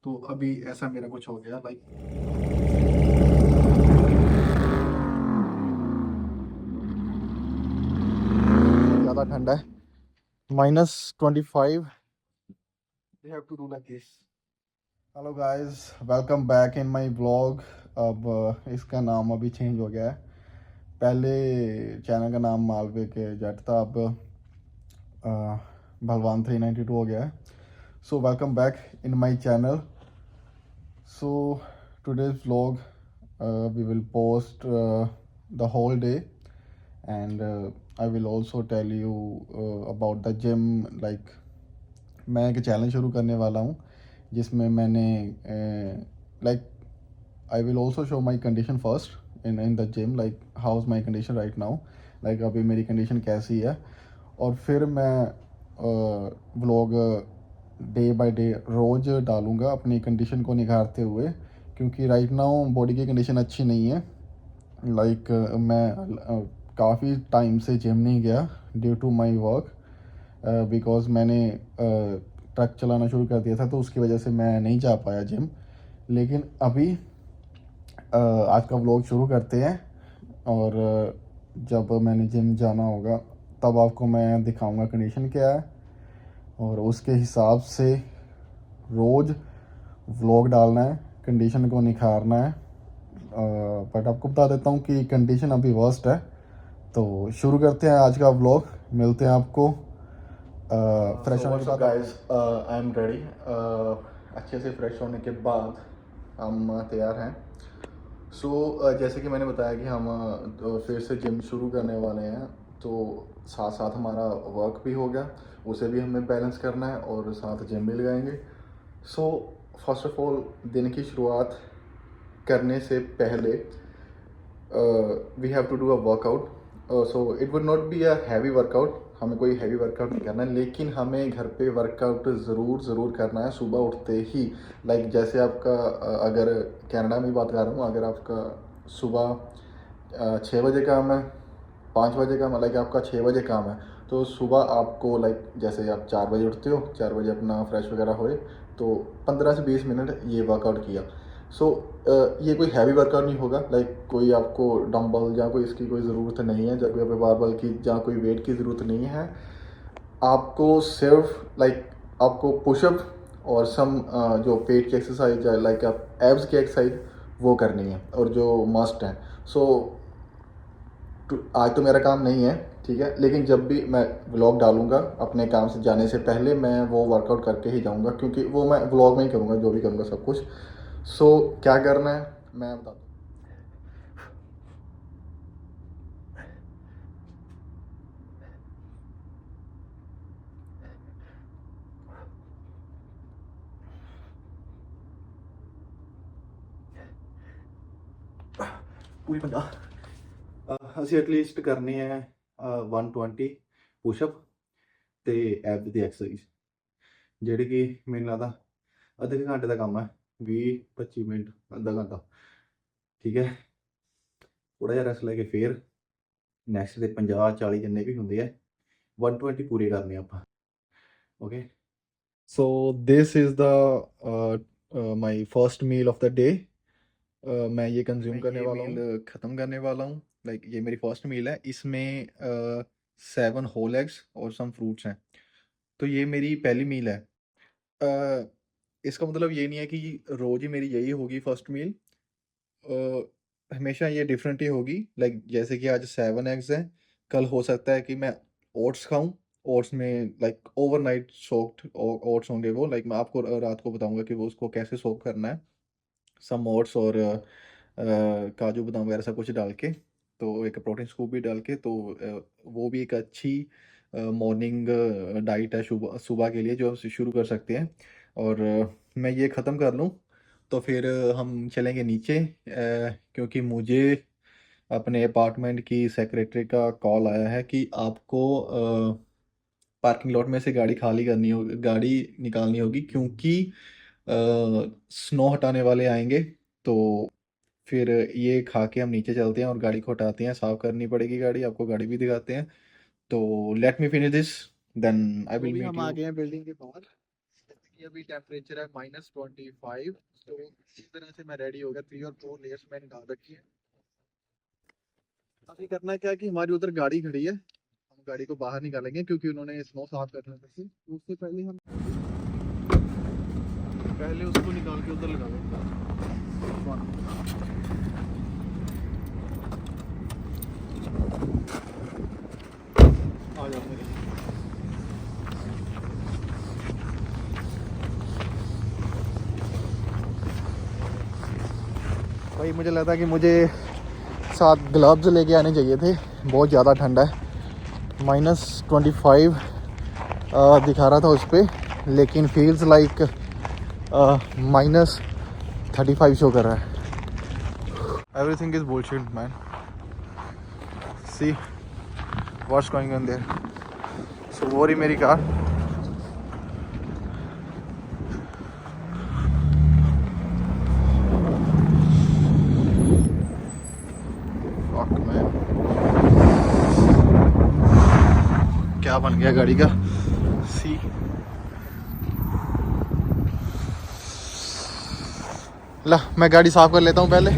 तो अभी ऐसा मेरा कुछ हो गया लाइक। ज़्यादा ठंडा है, -25। We have to do like this. Hello guys, welcome back in my vlog. अब इसका नाम अभी चेंज हो गया है। पहले चैनल का नाम मालवे के जट था, अब भगवान 392 हो गया है। So welcome back in my channel. So today's vlog, we will post the whole day, and I will also tell you about the gym. Like, मैं एक चैलेंज शुरू करने वाला हूँ जिसमें मैंने like I will also show my condition first in the gym, like how is my condition right now, like अभी मेरी कंडीशन कैसी है। और फिर मैं व्लॉग डे बाय डे रोज़ डालूँगा अपनी कंडीशन को निखारते हुए, क्योंकि राइट नाउ बॉडी की कंडीशन अच्छी नहीं है। लाइक मैं काफ़ी टाइम से जिम नहीं गया due to my work, because मैंने ट्रक चलाना शुरू कर दिया था, तो उसकी वजह से मैं नहीं जा पाया जिम। लेकिन अभी आज का व्लॉग शुरू करते हैं, और जब मैंने जिम जाना होगा तब आपको मैं दिखाऊंगा कंडीशन क्या है, और उसके हिसाब से रोज़ व्लॉग डालना है, कंडीशन को निखारना है। बट आपको बता देता हूँ कि कंडीशन अभी वर्स्ट है। तो शुरू करते हैं आज का व्लॉग, मिलते हैं आपको फ्रेश होने के बाद। Guys, I am ready. अच्छे से फ्रेश होने के बाद हम तैयार हैं। सो जैसे कि मैंने बताया कि हम फिर से जिम शुरू करने वाले हैं, तो साथ साथ हमारा वर्क भी हो गया, उसे भी हमें बैलेंस करना है, और साथ जिम भी लगाएंगे। सो फर्स्ट ऑफ ऑल, दिन की शुरुआत करने से पहले we have to do a workout. So it would not be a heavy workout, हमें कोई हैवी वर्कआउट नहीं करना है, लेकिन हमें घर पे वर्कआउट ज़रूर करना है सुबह उठते ही। लाइक जैसे आपका अगर कनाडा में बात कर रहा हूँ, अगर आपका सुबह 6 बजे काम है, 5 बजे काम है, लाइक आपका 6 बजे काम है, तो सुबह आपको लाइक जैसे आप 4 बजे उठते हो, 4 बजे अपना फ्रेश वगैरह होए, तो 15 से 20 मिनट ये वर्कआउट किया। सो ये कोई हैवी वर्कआउट नहीं होगा, लाइक कोई आपको डंबल या कोई इसकी कोई ज़रूरत नहीं है, जब कोई बारबल की या कोई वेट की ज़रूरत नहीं है। आपको सिर्फ लाइक आपको पुशअप और सम जो पेट की एक्सरसाइज है, लाइक आप एब्स की एक्सरसाइज वो करनी है, और जो मस्ट है। सो आज तो मेरा काम नहीं है, ठीक है, लेकिन जब भी मैं व्लॉग डालूंगा अपने काम से जाने से पहले मैं वो वर्कआउट करके ही जाऊंगा, क्योंकि वो मैं व्लॉग में ही करूंगा, जो भी करूंगा सब कुछ। सो क्या करना है मैं बताता हूँ। पूरी 50 ਅਸੀਂ एटलीस्ट करनी है 120 पुशअप ਤੇ ਐਬ ਦੀ ਐਕਸਰਸਾइज, ਜਿਹੜੀ ਕਿ ਮੈਨੂੰ ਲੱਗਦਾ ਅੱਧੇ ਕੁ ਘੰਟੇ ਦਾ ਕੰਮ ਹੈ, 20-25 ਮਿੰਟ, ਅੱਧਾ ਘੰਟਾ, ਠੀਕ ਹੈ। ਥੋੜਾ ਜਿਹਾ ਰੈਸਟ ਲੈ ਕੇ ਫਿਰ ਨੈਕਸਟ ਦੇ 50-40 ਜਿੰਨੇ ਵੀ ਹੁੰਦੇ ਆ 120 ਪੂਰੇ ਕਰਨੇ ਆਪਾਂ। Okay, so this is the my first meal of the day. मैं ये कंज्यूम करने वाला हूँ, ख़त्म करने वाला हूँ। लाइक ये मेरी फर्स्ट मील है, इसमें 7 होल एग्स और सम फ्रूट्स हैं। तो ये मेरी पहली मील है। अ, इसका मतलब ये नहीं है कि रोज़ ही मेरी यही होगी फर्स्ट मील। हमेशा ये डिफरेंट ही होगी। लाइक जैसे कि आज 7 एग्स हैं, कल हो सकता है कि मैं ओट्स खाऊँ। ओट्स में लाइक ओवरनाइट सोक्ड ओट्स होंगे वो, लाइक मैं आपको रात को बताऊँगा कि वो उसको कैसे सोक करना है। सम ओट्स और काजू बादाम वगैरह सब कुछ डाल के, तो एक प्रोटीन स्कूप भी डाल के, तो वो भी एक अच्छी मॉर्निंग डाइट है सुबह सुबह के लिए, जो आप शुरू कर सकते हैं। और मैं ये ख़त्म कर लूँ तो फिर हम चलेंगे नीचे, क्योंकि मुझे अपने अपार्टमेंट की सेक्रेटरी का कॉल आया है कि आपको पार्किंग लॉट में से गाड़ी खाली करनी हो, गाड़ी निकालनी होगी, क्योंकि स्नो हटाने वाले आएंगे। तो फिर ये खा के हम नीचे चलते हैं और गाड़ी को हटाते हैं, साफ़ करनी पड़ेगी गाड़ी, आपको गाड़ी भी दिखाते हैं। तो let me finish this, then I will meet you. हम आ गए हैं बिल्डिंग के बाहर। ये अभी टेम्परेचर है -25। तो इस तरह से मैं रेडी हो गया, 3 और 4 लेयर्स मैंने डाल रखी है। अभी करना क्या है कि हमारी उधर गाड़ी खड़ी है, हम गाड़ी को बाहर निकालेंगे क्योंकि उन्होंने स्नो साफ करना था। तो उससे पहले हम पहले उसको निकाल के उधर लगा देंगे। आ जाओ मेरे। भाई मुझे लगता है कि मुझे साथ ग्लव्स लेके आने चाहिए थे, बहुत ज़्यादा ठंडा है। -25 दिखा रहा था उस पर, लेकिन फील्स लाइक -35 शो कर रहा है। Everything is bullshit man, see what's going on there. So वो रही मेरी कार। क्या बन गया गाड़ी का, सी। ला मैं गाड़ी साफ कर लेता हूँ पहले।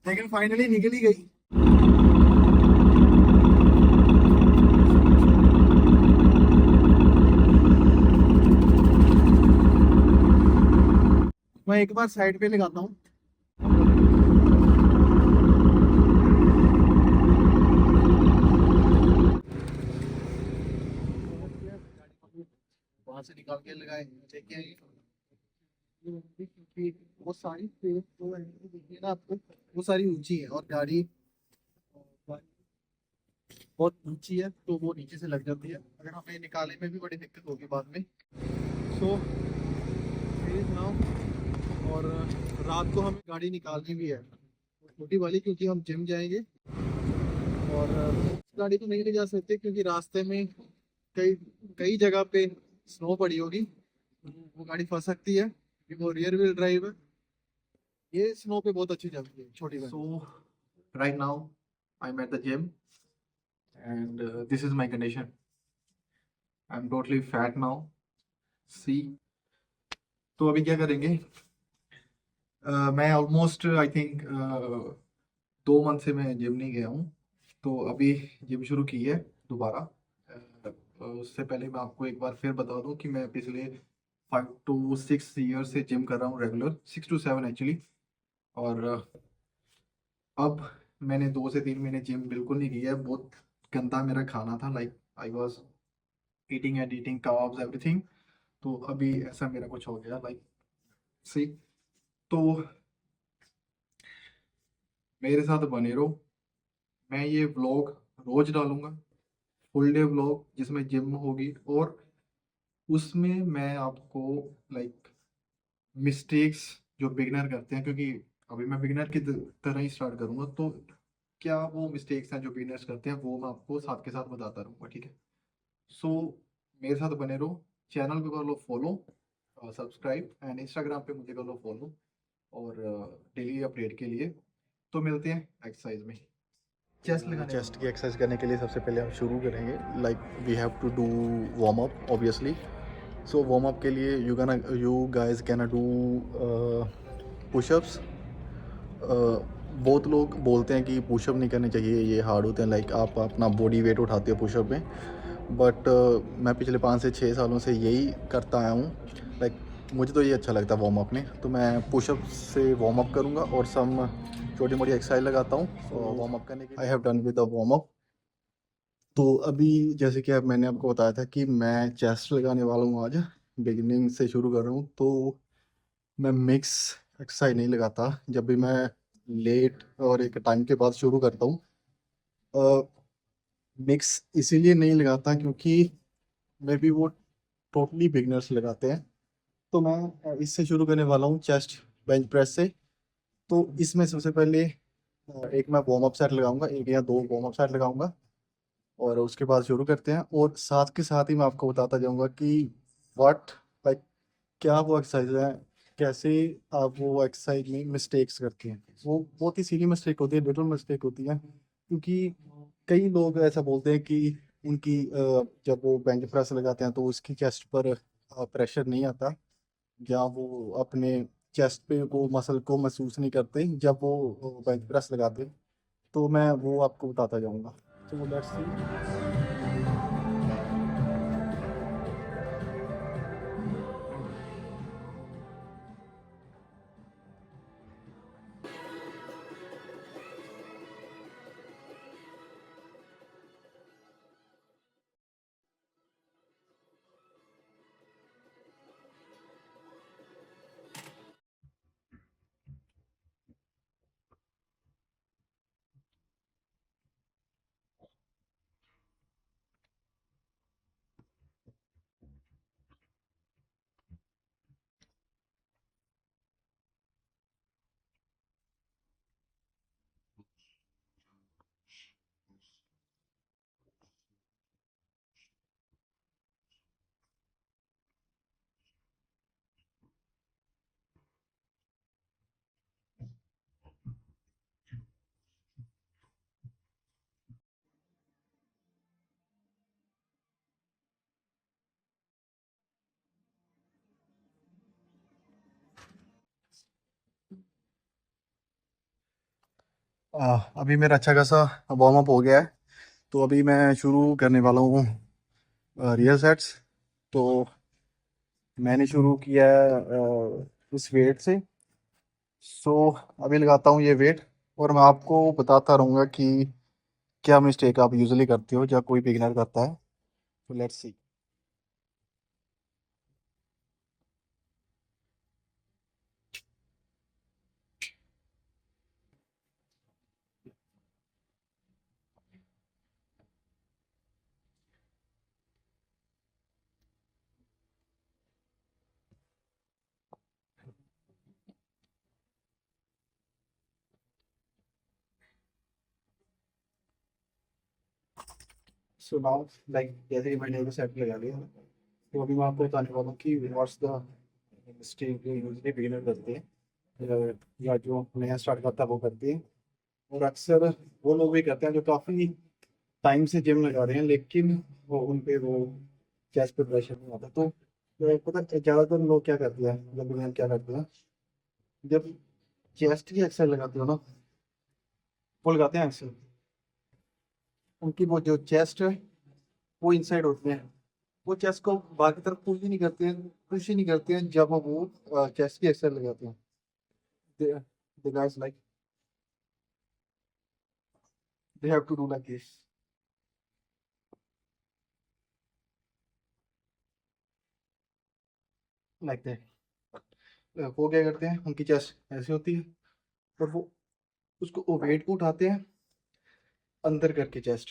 लेकिन फाइनली निकल ही गई। मैं एक बार साइड पे लगाता हूँ। वहां से निकाल के लगाए, देखिए वो सारी पेड़ जो है देखिए ना आपको, वो सारी ऊंची है और गाड़ी बहुत ऊंची है, तो वो नीचे से लग जाती है। अगर हमें निकालने में भी बड़ी दिक्कत होगी बाद में। सो नाउ, और रात को हमें गाड़ी निकालनी भी है, छोटी वाली, क्योंकि हम जिम जाएंगे। और गाड़ी तो नहीं ले जा सकते क्योंकि रास्ते में कई कई जगह पे स्नो पड़ी होगी, वो गाड़ी फंस सकती है क्योंकि वो रियर व्हील ड्राइव है। ये स्नो पे बहुत अच्छी चलती है छोटी गाड़ी। So right now I am at the gym and this is my condition. I am totally fat now, see. तो अभी क्या करेंगे, मैं ऑलमोस्ट आई थिंक 2 मंथ से मैं जिम नहीं गया हूँ, तो अभी जिम शुरू की है दोबारा। उससे पहले मैं आपको एक बार फिर बता दूं कि मैं पिछले 5 to 6 ईयर से जिम कर रहा हूँ रेगुलर, 6 to 7 एक्चुअली। और अब मैंने 2 से 3 महीने जिम बिल्कुल नहीं किया है। बहुत गंदा मेरा खाना था, like I was eating and eating kebabs everything. तो अभी ऐसा मेरा कुछ हो गया, लाइक सी। तो मेरे साथ बने रहो, मैं ये व्लॉग रोज डालूंगा, फुल डे व्लॉग जिसमें जिम होगी। और उसमें मैं आपको लाइक मिस्टेक्स जो बिगनर करते हैं, क्योंकि अभी मैं बिगिनर की तरह ही स्टार्ट करूंगा, तो क्या वो मिस्टेक्स हैं जो बिगिनर्स करते हैं वो मैं आपको साथ के साथ बताता रहूंगा, ठीक है। सो मेरे साथ बने रहो, चैनल पे कर लो फॉलो, सब्सक्राइब, एंड इंस्टाग्राम पे मुझे कर लो फॉलो, और डेली अपडेट के लिए। तो मिलते हैं एक्सरसाइज में। चेस्ट की एक्सरसाइज करने के लिए सबसे पहले हम शुरू करेंगे, like we have to do warm up obviously. So warm up के लिए you guys can do pushups. बहुत लोग बोलते हैं कि पुशअप नहीं करने चाहिए, ये हार्ड होते हैं, लाइक आप अपना बॉडी वेट उठाते हो पुशअप में। बट मैं पिछले 5 से 6 सालों से यही करता आया हूँ। लाइक मुझे तो ये अच्छा लगता है वार्म अप में, तो मैं पुशअप से वार्म अप करूँगा और सम छोटी मोटी एक्सरसाइज लगाता हूँ वार्म अप करने के लिए। I have done with the warm up. तो अभी जैसे कि अब मैंने आपको बताया था कि मैं चेस्ट लगाने वाला हूँ आज, बिगिनिंग से शुरू कर रहा हूँ। तो मैं मिक्स एक्सरसाइज नहीं लगाता जब भी मैं लेट और एक टाइम के बाद शुरू करता हूँ। मिक्स इसीलिए नहीं लगाता क्योंकि मे बी वो टोटली बिगनर्स लगाते हैं। तो मैं इससे शुरू करने वाला हूँ, चेस्ट बेंच प्रेस से। तो इसमें सबसे पहले एक मैं वार्म अप सेट लगाऊंगा, एक या दो वार्म अप सेट लगाऊंगा, और उसके बाद शुरू करते हैं। और साथ के साथ ही मैं आपको बताता जाऊंगा कि व्हाट, लाइक क्या वो एक्सरसाइज है, कैसे आप वो एक्सरसाइज में मिस्टेक्स करते हैं। वो बहुत ही सीरी मिस्टेक होती है, लिटिल मिस्टेक होती है, क्योंकि कई लोग ऐसा बोलते हैं कि उनकी जब वो बेंच प्रेस लगाते हैं तो उसकी चेस्ट पर प्रेशर नहीं आता, या वो अपने चेस्ट पे वो मसल को महसूस नहीं करते जब वो बेंच प्रेस लगाते। तो मैं वो आपको बताता जाऊंगा। तो लेट्स सी। अभी मेरा अच्छा खासा वार्म अप हो गया है, तो अभी मैं शुरू करने वाला हूँ रियल सेट्स। तो मैंने शुरू किया है इस वेट से। सो अभी लगाता हूँ ये वेट, और मैं आपको बताता रहूँगा कि क्या मिस्टेक आप यूजुअली करते हो या कोई बिगिनर करता है। तो let's see. So now, like जैसे ही मैंने सेट लगा लिया, तो अभी मैं आपको बताने वाला हूँ कि व्हाट्स द मिस्टेक जो यूजुअली बिगिनर करते हैं, या जो नया स्टार्ट करता है वो करते हैं। और अक्सर वो लोग भी करते हैं जो काफ़ी टाइम से जिम लगा रहे हैं, लेकिन वो उन पे वो चेस्ट पे प्रेशर नहीं आता। तो पता है, ज़्यादातर लोग क्या करते हैं, जब बिगिनर क्या करते हैं, जब चेस्ट की एक्सरसाइज लगाते हो ना, वो लगाते हैं एक्सरसाइज, उनकी वो जो चेस्ट है वो इनसाइड होती है, वो चेस्ट को बाहर की तरफ पुश ही नहीं करते हैं, पुश ही नहीं करते हैं जब वो चेस्ट की एक्सरसाइज लगाते हैं। they, the guys like they have to do like this, like that। वो क्या करते हैं, उनकी चेस्ट ऐसी होती है, और वो उसको वो वेट को उठाते हैं अंदर करके चेस्ट,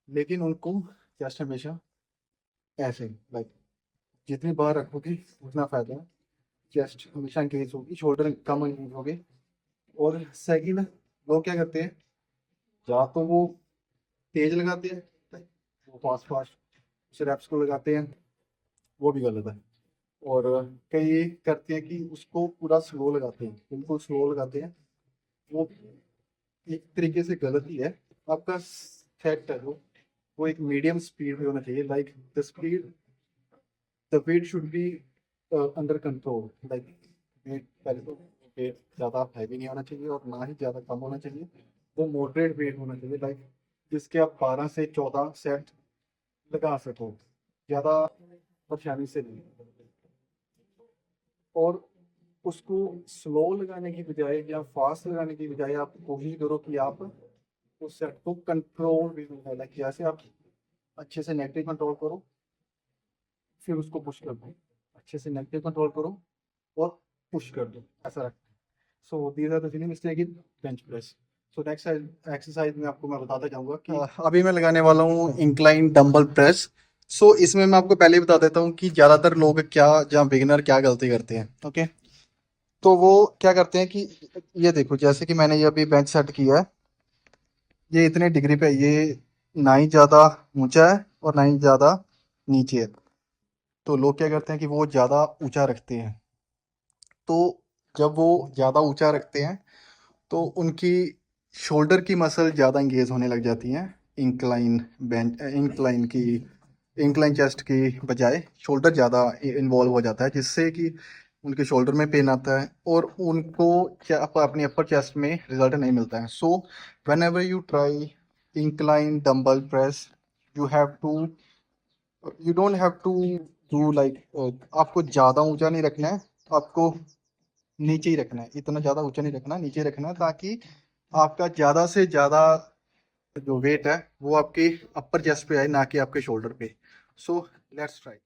लेकिन उनको चेस्ट हमेशा ऐसे, लाइक जितनी बार रखोगे उतना फायदा है। चेस्ट हमेशा इंक्रीज होगी, शोल्डर कम इंक्रीज होगे, और सेकंड, लोग क्या करते हैं, या तो वो तेज लगाते हैं, वो फास्ट फास्ट रेप्स को लगाते हैं, वो भी गलत है। और कई करते हैं कि उसको पूरा स्लो लगाते हैं, बिल्कुल स्लो लगाते हैं, वो एक तरीके से गलत ही है। आपका सेट है वो एक मीडियम स्पीड में होना चाहिए, like the weight should be under control, like weight पहले तो वेट ज़्यादा हैवी नहीं होना चाहिए और ना ही ज़्यादा कम होना चाहिए, वो मॉडरेट वेट होना चाहिए, लाइक जिसके आप 12 से 14 सेट लगा सको, ज़्यादा परेशानी से नहीं। और उसको स्लो लगाने की बजाय या फास्ट लगाने की बजाय आप कोशिश करो कि आप उस सेट को कंट्रोल भी में, लाइक जैसे आप अच्छे से नेगेटिव कंट्रोल करो, फिर उसको पुश कर दो, अच्छे से नेगेटिव कंट्रोल करो और पुश कर दो, ऐसा रखें। So these are the three mistake in bench press. So next exercise में आपको मैं बताता जाऊंगा कि अभी मैं लगाने वाला हूँ इंक्लाइन डंबल प्रेस। सो इसमें मैं आपको पहले ही बता देता हूँ कि ज़्यादातर लोग क्या, जहाँ बिगिनर क्या गलती करते हैं। ओके, तो वो क्या करते हैं कि ये देखो, जैसे कि मैंने ये अभी बेंच सेट किया है, ये इतने डिग्री पे है, ये ना ही ज़्यादा ऊंचा है और ना ही ज़्यादा नीचे है। तो लोग क्या करते हैं कि वो ज़्यादा ऊंचा रखते हैं। तो जब वो ज़्यादा ऊंचा रखते हैं तो उनकी शोल्डर की मसल ज़्यादा इंगेज होने लग जाती हैं, इंक्लाइन बेंच इंक्लाइन चेस्ट की बजाय शोल्डर ज़्यादा इन्वॉल्व हो जाता है, जिससे कि उनके शोल्डर में पेन आता है और उनको अपनी अपर चेस्ट में रिजल्ट नहीं मिलता है। So whenever you try incline dumbbell press, you have to you don't have to do like, आपको ज़्यादा ऊंचा नहीं रखना है, आपको नीचे ही रखना है, इतना ज़्यादा ऊंचा नहीं रखना, नीचे रखना है, ताकि आपका ज़्यादा से ज़्यादा जो वेट है वो आपके अपर चेस्ट पे आए, ना कि आपके शोल्डर पे। So let's try.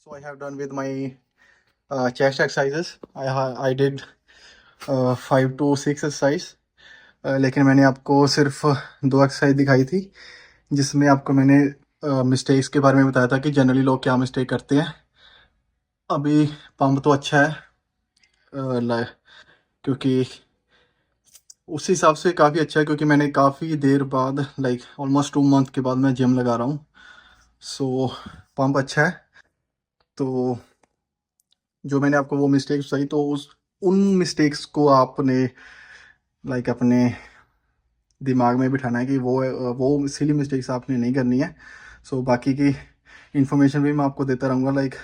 So I have done with my chest exercises. I did 5 to 6 exercise. लेकिन मैंने आपको सिर्फ 2 एक्सरसाइज दिखाई थी, जिसमें आपको मैंने मिस्टेक्स के बारे में बताया था कि जनरली लोग क्या मिस्टेक करते हैं। अभी पंप तो अच्छा है, क्योंकि उस हिसाब से काफ़ी अच्छा है, क्योंकि मैंने काफ़ी देर बाद, लाइक ऑलमोस्ट 2 मंथ के बाद मैं जिम लगा रहा हूँ। सो पंप अच्छा है। तो जो मैंने आपको वो मिस्टेक्स बताई, तो उन मिस्टेक्स को आपने लाइक अपने दिमाग में बिठाना है कि वो सिली मिस्टेक्स आपने नहीं करनी है। सो बाकी की इन्फॉर्मेशन भी मैं आपको देता रहूँगा, लाइक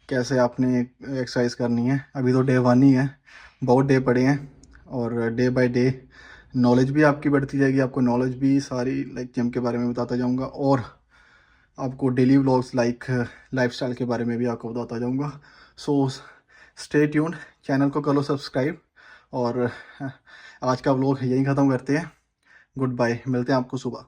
कैसे आपने एक्सरसाइज करनी है। अभी तो डे 1 ही है, बहुत डे पड़े हैं, और डे बाय डे नॉलेज भी आपकी बढ़ती जाएगी, आपको नॉलेज भी सारी लाइक जिम के बारे में बताता जाऊँगा, और आपको डेली व्लॉग्स लाइक लाइफस्टाइल के बारे में भी आपको बताता जाऊँगा। सो स्टे ट्यून्ड, चैनल को कर लो सब्सक्राइब, और आज का व्लॉग यहीं ख़त्म करते हैं। गुड बाय, मिलते हैं आपको सुबह।